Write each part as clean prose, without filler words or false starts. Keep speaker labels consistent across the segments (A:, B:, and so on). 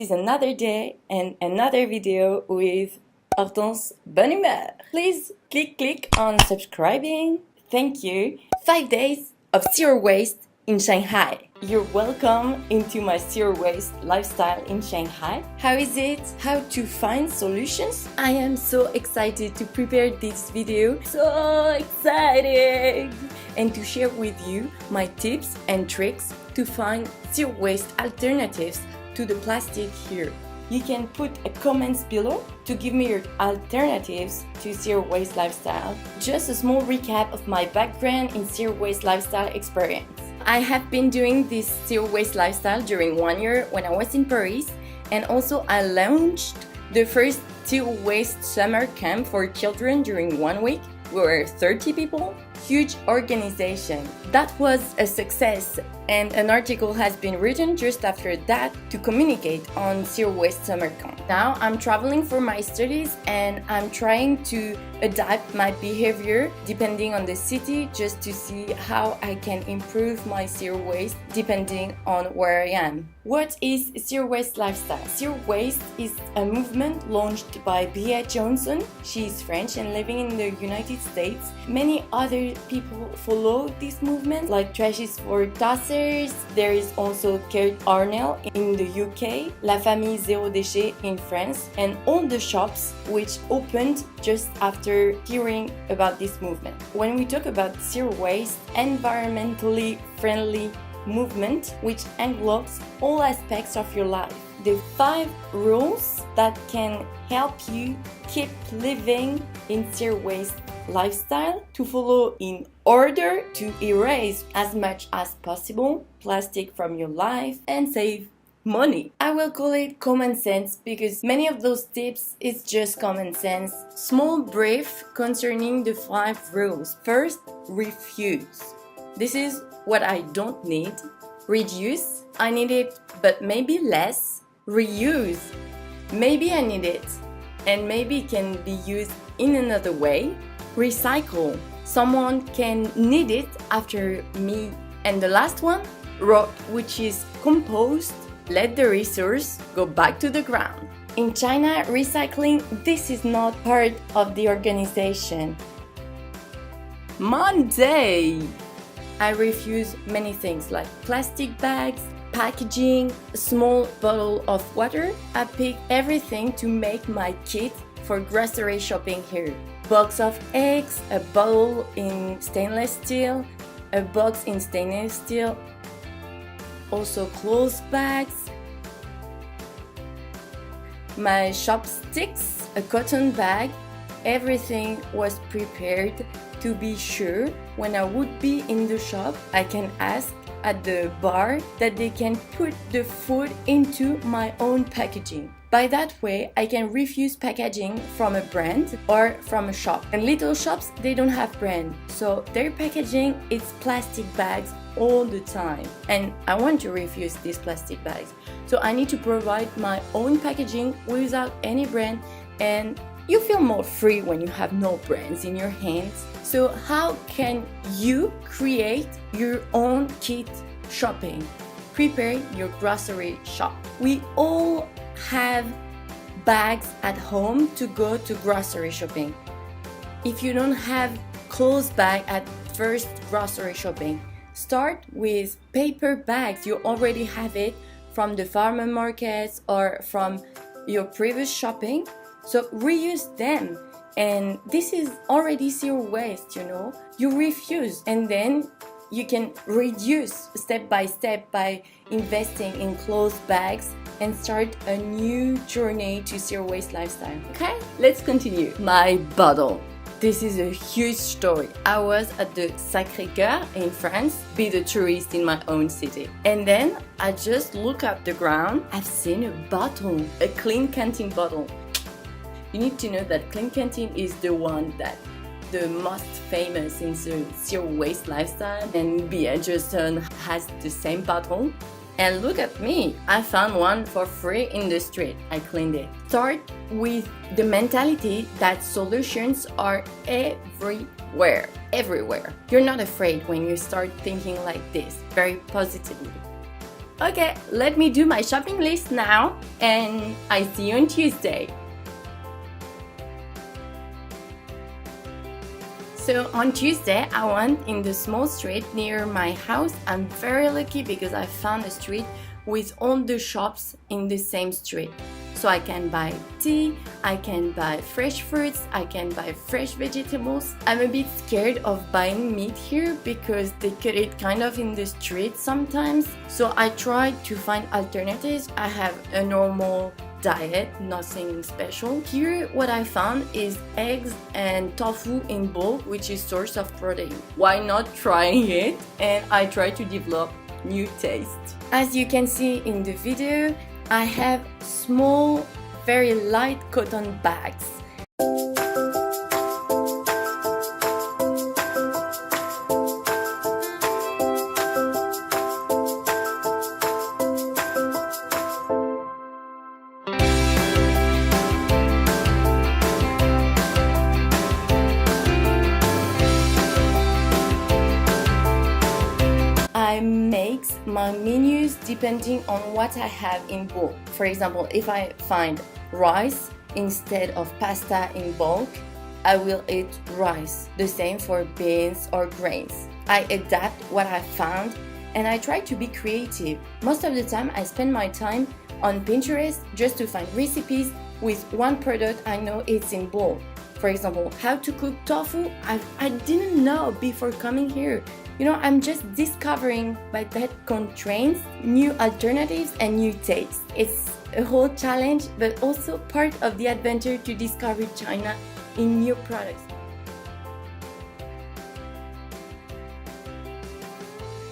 A: It's another day and another video with Hortense Bonne Humeur. Please click on subscribing. Thank you. 5 days of zero waste in Shanghai. You're welcome into my zero waste lifestyle in Shanghai. How is it? How to find solutions? I am so excited to prepare this video. So excited! And to share with you my tips and tricks to find zero waste alternatives to the plastic here. You can put a comments below to give me your alternatives to zero waste lifestyle. Just a small recap of my background in zero waste lifestyle experience. I have been doing this zero waste lifestyle during 1 year when I was in Paris, and also I launched the first zero waste summer camp for children during 1 week. We were 30 people, huge organization. That was a success, and an article has been written just after that to communicate on zero waste summer camp. Now I'm traveling for my studies and I'm trying to adapt my behavior depending on the city just to see how I can improve my zero waste depending on where I am. What is zero waste lifestyle? Zero waste is a movement launched by Bea Johnson. She is French and living in the United States. Many other people follow this movement, like Trashes for Tossers. There is also Kurt Arnell in the UK, La Famille Zéro Déchet in France, and all the shops which opened just after hearing about this movement. When we talk about zero waste, environmentally friendly movement which englobes all aspects of your life. The 5 rules that can help you keep living in zero waste lifestyle to follow in order to erase as much as possible plastic from your life and save money. I will call it common sense because many of those tips is just common sense. Small brief concerning the 5 rules. First, refuse. This is what I don't need. Reduce, I need it but maybe less. Reuse, maybe I need it and maybe it can be used in another way. Recycle, someone can need it after me. And the last one, rot, which is compost. Let the resource go back to the ground. In China, recycling, this is not part of the organization. Monday! I refuse many things like plastic bags, packaging, a small bottle of water. I pick everything to make my kit for grocery shopping here. Box of eggs, a bottle in stainless steel, a box in stainless steel, also clothes bags, my chopsticks, a cotton bag. Everything was prepared to be sure when I would be in the shop, I can ask at the bar that they can put the food into my own packaging. By that way, I can refuse packaging from a brand or from a shop. And little shops, they don't have brand, so their packaging is plastic bags all the time. And I want to refuse these plastic bags. So I need to provide my own packaging without any brand, and you feel more free when you have no brands in your hands. So how can you create your own kit shopping? Prepare your grocery shop. We all have bags at home to go to grocery shopping. If you don't have clothes bag at first grocery shopping, start with paper bags. You already have it from the farmer markets or from your previous shopping. So reuse them, and this is already zero waste, you know. You refuse, and then you can reduce step by step by investing in clothes bags and start a new journey to zero waste lifestyle. Okay, let's continue. My bottle. This is a huge story. I was at the Sacré-Cœur in France, be the tourist in my own city. And then I just look at the ground. I've seen a bottle, a clean canteen bottle. You need to know that Clean Canteen is the one that the most famous in the zero waste lifestyle, and Bea Johnson has the same bottle. And look at me, I found one for free in the street. I cleaned it. Start with the mentality that solutions are everywhere. You're not afraid when you start thinking like this, very positively. Okay, let me do my shopping list now, and I see you on Tuesday. So on Tuesday, I went in the small street near my house. I'm very lucky because I found a street with all the shops in the same street. So I can buy tea, I can buy fresh fruits, I can buy fresh vegetables. I'm a bit scared of buying meat here because they cut it kind of in the street sometimes. So I tried to find alternatives. I have a normal diet, nothing special. Here what I found is eggs and tofu in bulk, which is source of protein. Why not trying it? And I try to develop new taste. As you can see in the video, I have small, very light cotton bags. I make my menus depending on what I have in bulk. For example, if I find rice instead of pasta in bulk, I will eat rice. The same for beans or grains. I adapt what I found and I try to be creative. Most of the time I spend my time on Pinterest just to find recipes with one product I know it's in bulk. For example, how to cook tofu, I didn't know before coming here. You know, I'm just discovering by that constraints, new alternatives and new tastes. It's a whole challenge, but also part of the adventure to discover China in new products.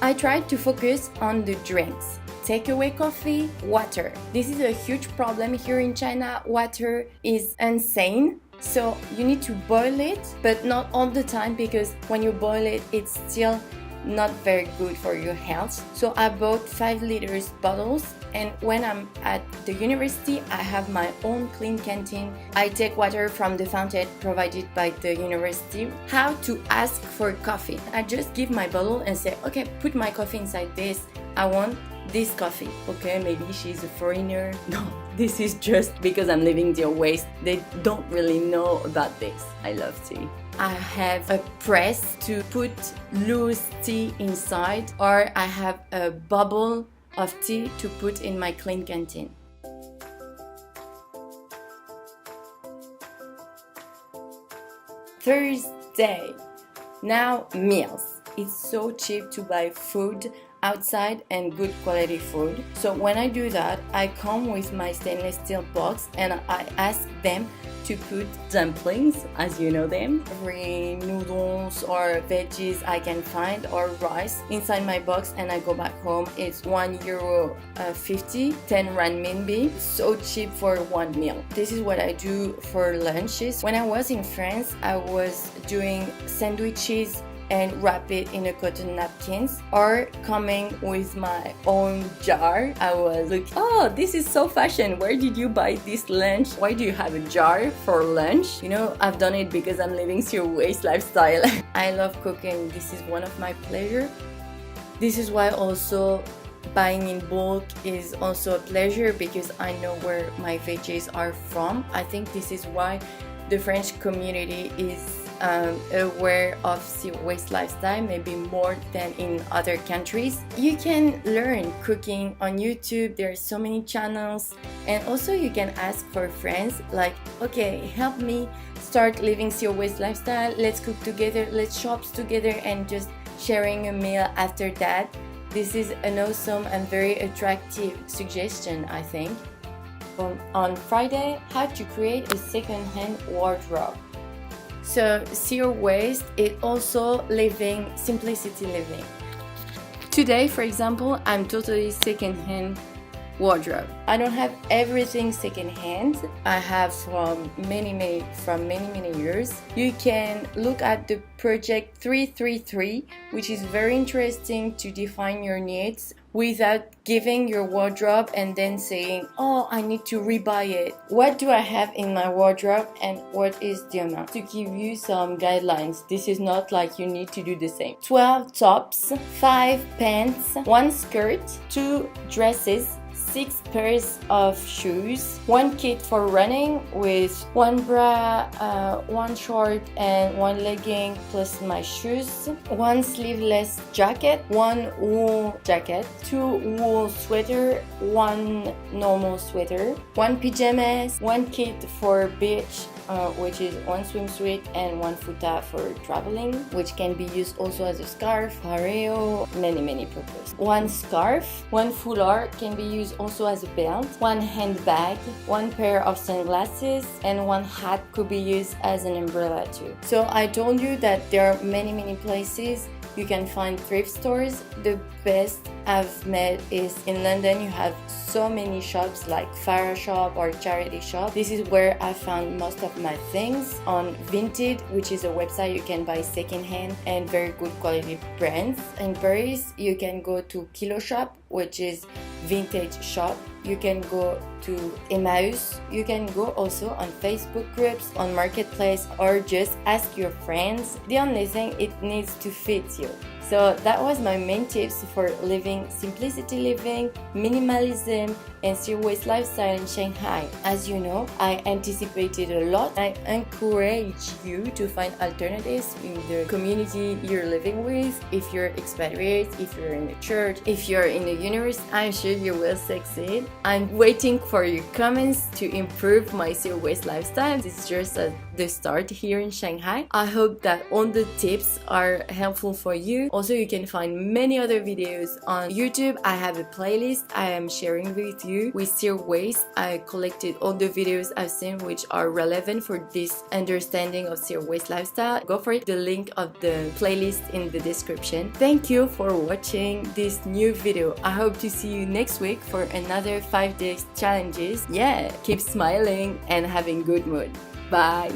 A: I tried to focus on the drinks. Takeaway coffee, water. This is a huge problem here in China. Water is insane. So you need to boil it, but not all the time because when you boil it, it's still not very good for your health. So I bought 5 liters bottles, and when I'm at the university, I have my own clean canteen. I take water from the fountain provided by the university. How to ask for coffee? I just give my bottle and say, okay, put my coffee inside this. I want this coffee. Okay, maybe she's a foreigner. No, this is just because I'm living zero waste. They don't really know about this. I love tea. I have a press to put loose tea inside, or I have a bubble of tea to put in my clean canteen. Thursday. Now meals. It's so cheap to buy food outside and good quality food. So when I do that, I come with my stainless steel box and I ask them to put dumplings, as you know them, every noodles or veggies I can find, or rice inside my box, and I go back home. It's €1.50, 10 renminbi. So cheap for one meal. This is what I do for lunches. When I was in France, I was doing sandwiches and wrap it in a cotton napkins, or coming with my own jar. I was like, oh, this is so fashion. Where did you buy this lunch? Why do you have a jar for lunch? You know, I've done it because I'm living zero waste lifestyle. I love cooking. This is one of my pleasure. This is why also buying in bulk is also a pleasure, because I know where my veggies are from. I think this is why the French community is aware of zero waste lifestyle, maybe more than in other countries. You can learn cooking on YouTube. There are so many channels, and also you can ask for friends like, okay, help me start living zero waste lifestyle, let's cook together, let's shop together, and just sharing a meal after that. This is an awesome and very attractive suggestion, I think. On Friday, how to create a second-hand wardrobe. So zero waste is also living, simplicity living. Today, for example, I'm totally second-hand wardrobe. I don't have everything second-hand. I have from many years. You can look at the project 333, which is very interesting to define your needs. without giving your wardrobe and then saying, oh, I need to rebuy it. What do I have in my wardrobe and what is the amount? To give you some guidelines, this is not like you need to do the same. 12 tops, 5 pants, 1 skirt, 2 dresses, 6 pairs of shoes, 1 kit for running with 1 bra, 1 short and 1 legging plus my shoes, 1 sleeveless jacket, 1 wool jacket, 2 wool sweater, 1 normal sweater, 1 pajamas, 1 kit for beach, which is 1 swimsuit and 1 futa for traveling, which can be used also as a scarf, pareo, many purposes. 1 scarf, 1 foulard can be used also as a belt, 1 handbag, 1 pair of sunglasses, and 1 hat could be used as an umbrella too. So I told you that there are many places you can find thrift stores. The best I've met is in London. You have so many shops like Fire Shop or Charity Shop. This is where I found most of my things. On Vinted, which is a website you can buy secondhand and very good quality brands. In Paris, you can go to Kilo Shop, which is vintage shop. You can go to Emmaus. You can go also on Facebook groups, on Marketplace, or just ask your friends. The only thing, it needs to fit you. So that was my main tips for living simplicity living, minimalism, and zero waste lifestyle in Shanghai. As you know, I anticipated a lot. I encourage you to find alternatives in the community you're living with. If you're expatriate, if you're in a church, if you're in a university, I'm sure you will succeed. I'm waiting for your comments to improve my zero waste lifestyle. It's just the start here in Shanghai. I hope that all the tips are helpful for you. Also, you can find many other videos on YouTube. I have a playlist I am sharing with you with zero waste. I collected all the videos I've seen which are relevant for this understanding of zero waste lifestyle. Go for it. The link of the playlist in the description. Thank you for watching this new video. I hope to see you next week for another 5 days challenges. Yeah, keep smiling and having good mood. Bye.